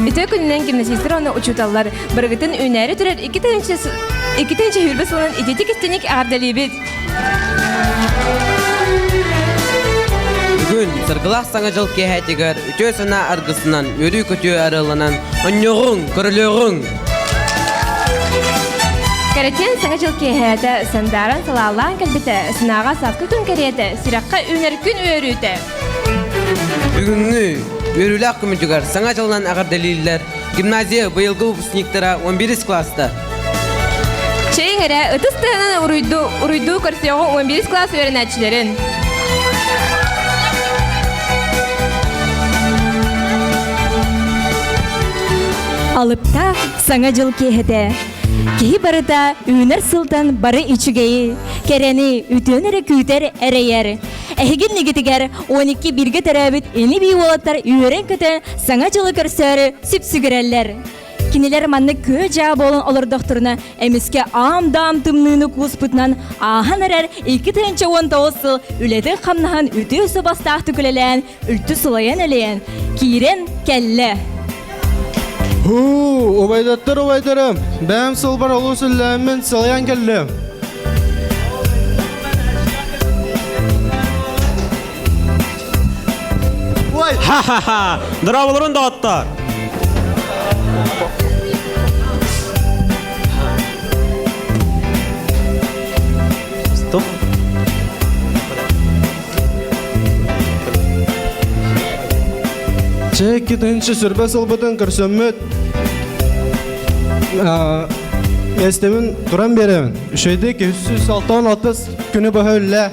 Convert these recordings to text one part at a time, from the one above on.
Ite gününden gimnazistler onu uçutallar. Bırgıtın üneri türer iki tane hürbes olan itetik istenik ardalibit. Bugün sırgılaq saŋajylyk kähätiger üçösüna argysyndan yürü kötü aralynan onňoğun, körlöğün. Kareten saŋajylyk kähäte sandaran salallan kelbite sınaga satkı gün kerete sirakka üner gün öýrüte. Bugünkü yürülak kümüjüger saŋajylynan agar deliller gimnaziya bıýylgy wypusniktara 11 klassda. Çeýiňere ıtys tığынан uruydu kursiýogy 11 klass öğrenäçilerin. Alıpta saŋajyl kehede. Kehi barıda üner sıltan barı içügeyi. Kereni ütönere küter ereyer. Ehigin nigitiger 12 birge terabit eni bir olatlar üren köten saŋajyly körsörü süpsügereller. Kiniler manny kö jab bolan olar doktoruna emiske am-dam tımnığını kusputnan ahan erer 2019 yıl ülede hamnahan ütü sobastaq tükülelen ültü sulayan eleyen. Kiren kelle. Obeydarım. Ben sılbar olu süllemin salayan kellem. Ha. Dravulurun dağıttar. Stop. Çek gidince sürbe sılbıdın kırsömmüt. Estemin duran beremin. Şeyde 260 günü bahölle.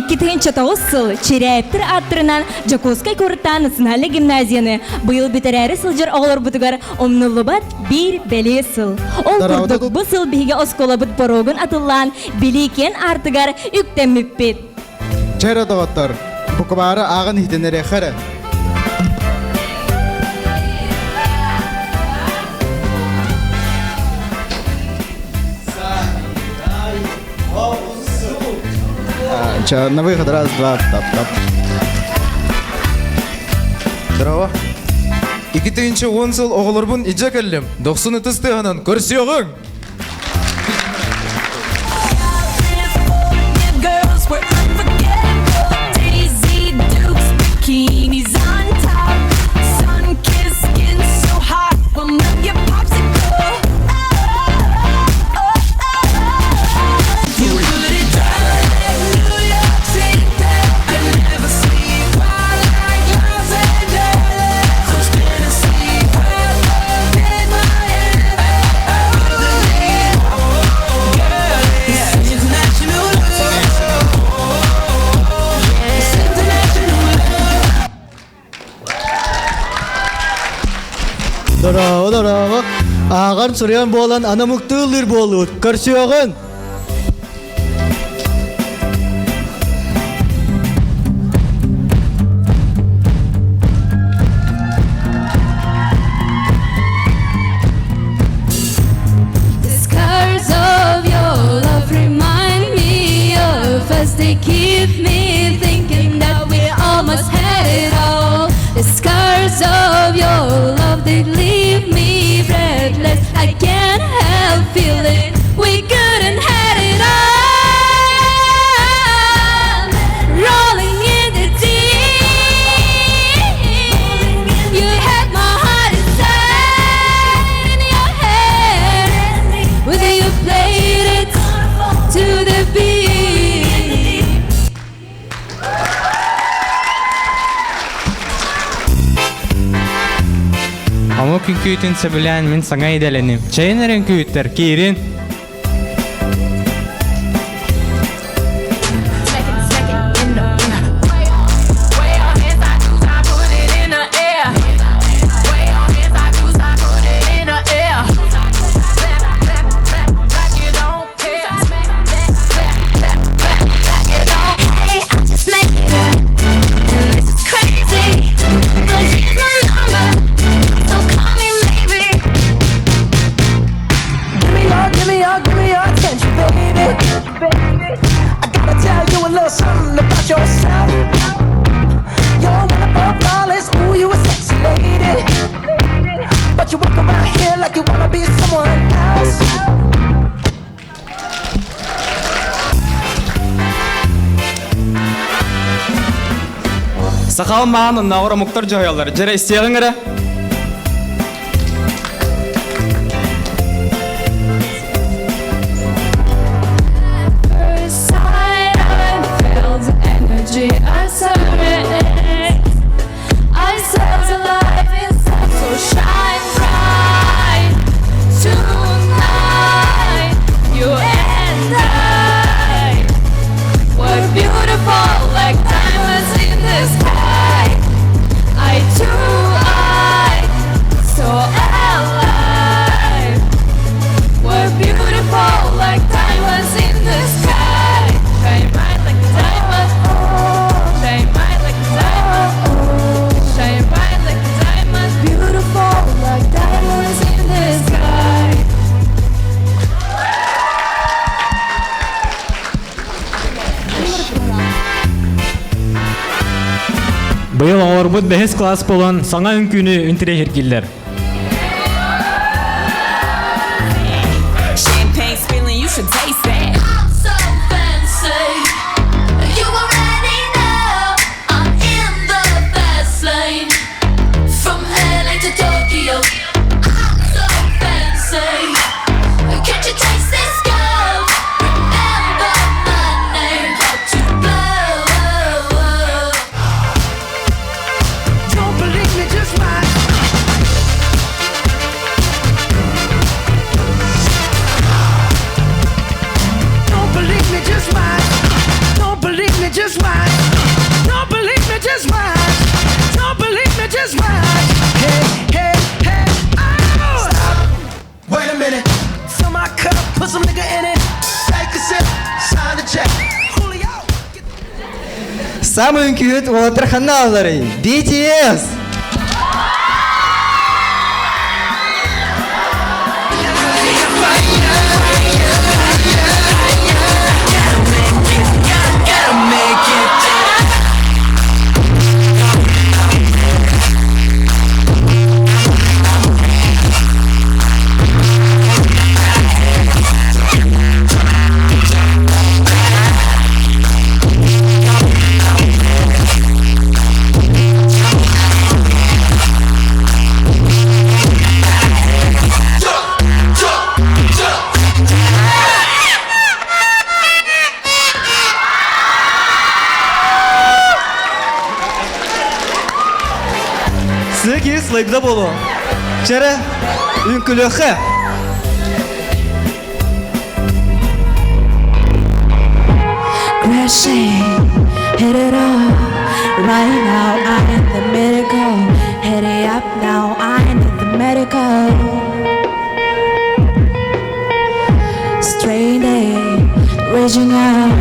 2009 yıl çireptir arttırınan Jakoskay Korutan Sınhalı Gimnaziyanı bu yıl bitereri sılcır oğlar butugar omnulubat bir beli sıl. Ol kurduk bu sıl bihige oskolabıt borogun atıllan biliken artıgar yükten müppit. Çayra davatlar. Bu kubarı ağın hitenere xare. На выход, раз, два, тап. Здорово. 2010 yıl oğularbın icek ellim. 90 tыстığının көрсüyoğun. Bravo. Ağan sürüyen boğulan ana muktulur boğulur. Körsüyoğun. They keep me thinking that we almost had it all. The scars of your love, they leave me breathless. I can't help feeling we couldn't had it all. Rolling in the deep, you had my heart inside in your head. Whether you played it to the beat. Ama künküytün sebilen min sana idelenim. Çayın eren küyütler kirin. Give me Сақал маған нағыра мұқтар жайалар. Жәрі істеғің әрі? First sight, I felt the energy. I surrendered. I saw the life inside, so shine bright tonight. You and I were beautiful like diamonds in the sky. Eye to eye, so alive. We're beautiful like diamonds in the sky. Shine bright like a diamond. Shine bright like a diamond. Shine bright like a diamond. Beautiful like diamonds in the sky. Бұйыл оңырбұд бәхес класс болан саңа үнкүні үнтіре хергелдер. Champagne spilling, you should taste that. I'm so fancy. You already know I'm in the fast lane. From LA to Tokyo. I'm so fancy. Can't you taste this girl? Remember my name, got to blow. Don't believe me, just watch. Don't believe me, just watch. Don't believe me, just watch. Don't believe me, just watch. Don't believe me, just watch. Hey, hey, hey, oh! Stop. Wait a minute. Fill my cup, put some nigga in it. Take a sip, sign the check. Julio. Самый үңкүйет олатыр ханалары. BTS. Сыки слайбда болу. Жәрі үнкіліқі. Crashing, hit it all. Right now, I need the medical. Hit it up now, I need the medical. Straight A, reaching out.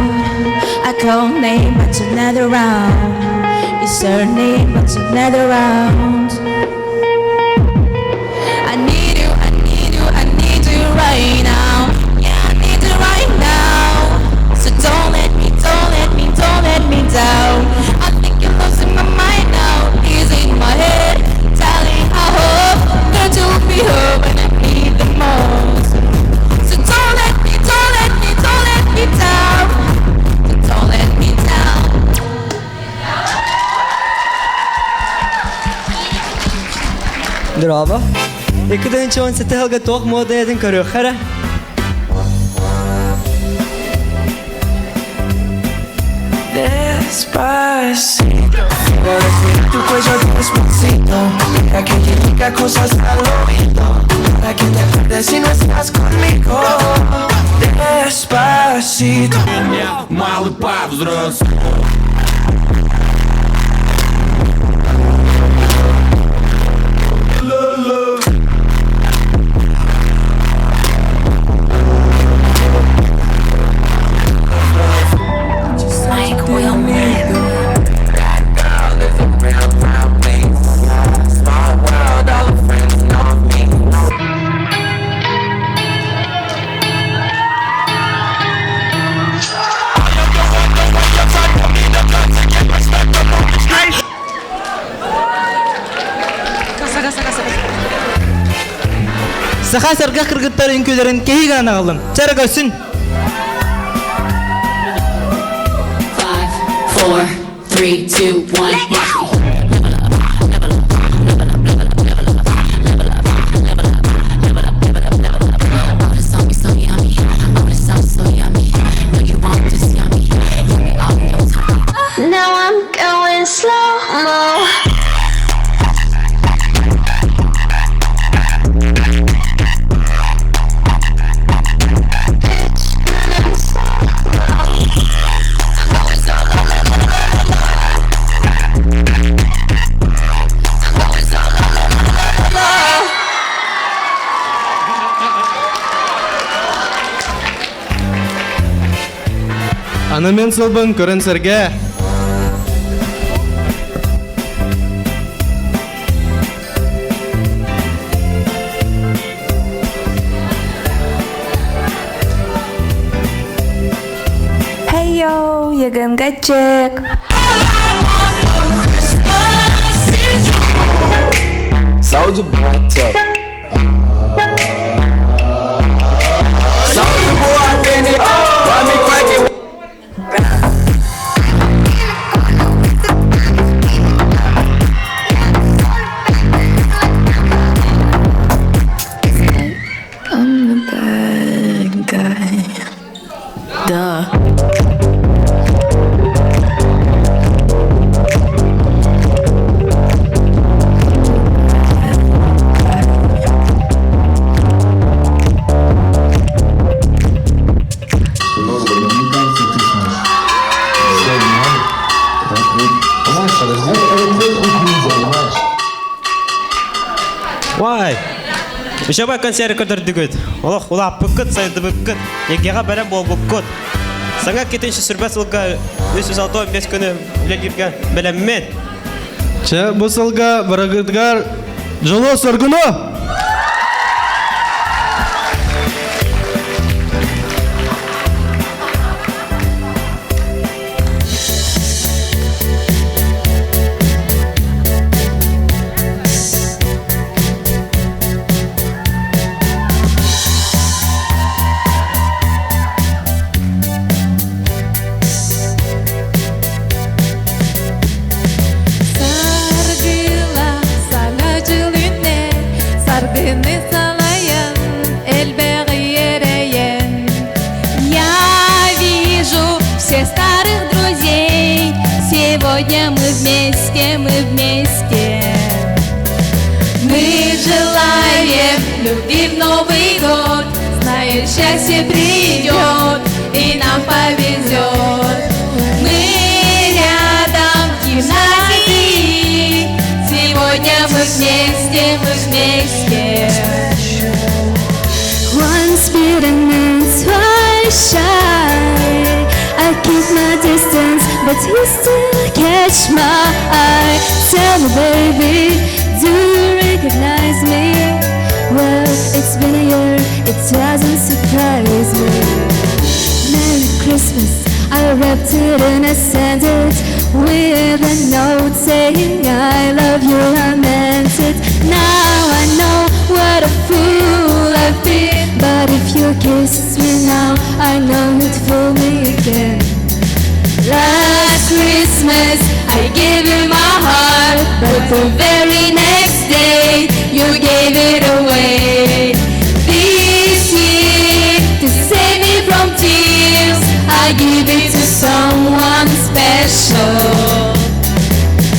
I call name, but another round. It's her name, but another round. I need you, I need you, I need you right now. Yeah, I need you right now. So don't let me, don't let me, don't let me down. I think you're losing my mind now. He's in my head, telling I hope that you'll be her when I need the most. So don't let me, don't let me, don't let me down. So don't let me down. Дрова. І коли нічого не тихалга тох моде один корюхара. Despacito, quiero decir tu cuello despacito. Deja que te diga cosas al oído. Para que te acuerdes si no estás conmigo. Despacito. Малый по взрослому. Like Will Smith. Small world, all the friends know me. Саха сарга кыргыттар үнкүлөрүн кеги гана калдым. Чара көсүн. 5, 4, 3, 2, 1, watch me. Аны мен сылбын көрін сірге. Hey yo, яган гачек. Soldier boy, tough. Soldier boy, bend it. Why me crack it? I'm the bad guy. Duh. Вай. Бишабай концерт көтөрдүгөт. Олох улап бүккөт сайды бүккөт. Егега бәрә бол бүккөт. Саңа кетенче сүрбәс улга 365 көне үлелиргә беләммен. Че bu сылға барагыдгар жоло соргуну. Sargıla sargıcılığına, sargını salayan, elbette yereyen. Я вижу всех старых друзей. Сегодня мы вместе, мы вместе. Мы желаем любви в Новый год. Знаем, счастье придет и нам повезет. Мы рядом в гимназии. Сегодня мы вместе, мы вместе. Once bitten and twice shy. I keep my distance, but you still catch my eye. Tell me, baby, do you recognize me? Well, it's been a year, it doesn't surprise me. Merry Christmas, I wrapped it in a sentence with a note saying I love you, I meant it. Now I know what a fool I've been, but if you kiss me now, I know you'd fool me again. Last Christmas, I gave you my heart, but the very next day, you gave it away. This year, to save me from tears, I give it to someone special.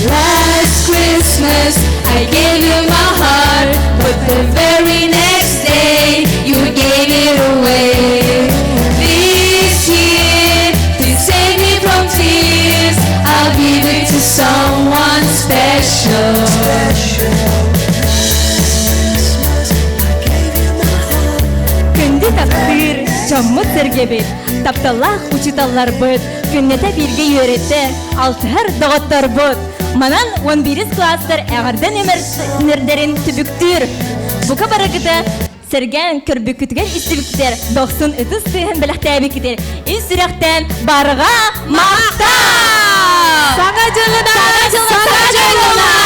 Last Christmas, I gave you my heart, but the very next day, you gave it away. This year, to save me from tears, I'll give it to someone special. Күнді тапсыр, жаммы сіргебет, тапталақ учиталлар бұд, күннеті бірге үйретті, алтығыр дұғыттар бұд. Манан 11 кластар әғірден өмірдерін түбіктір. Бұқа барығыды сірген күрбікітген істібіктер, 90 сыйын біліқті әбікітер. Үй сүректен барыға мақта! Саңа жылынан! Саңа жылынан!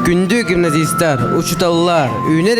Күндү гимназисттар, учуталлар, үйнер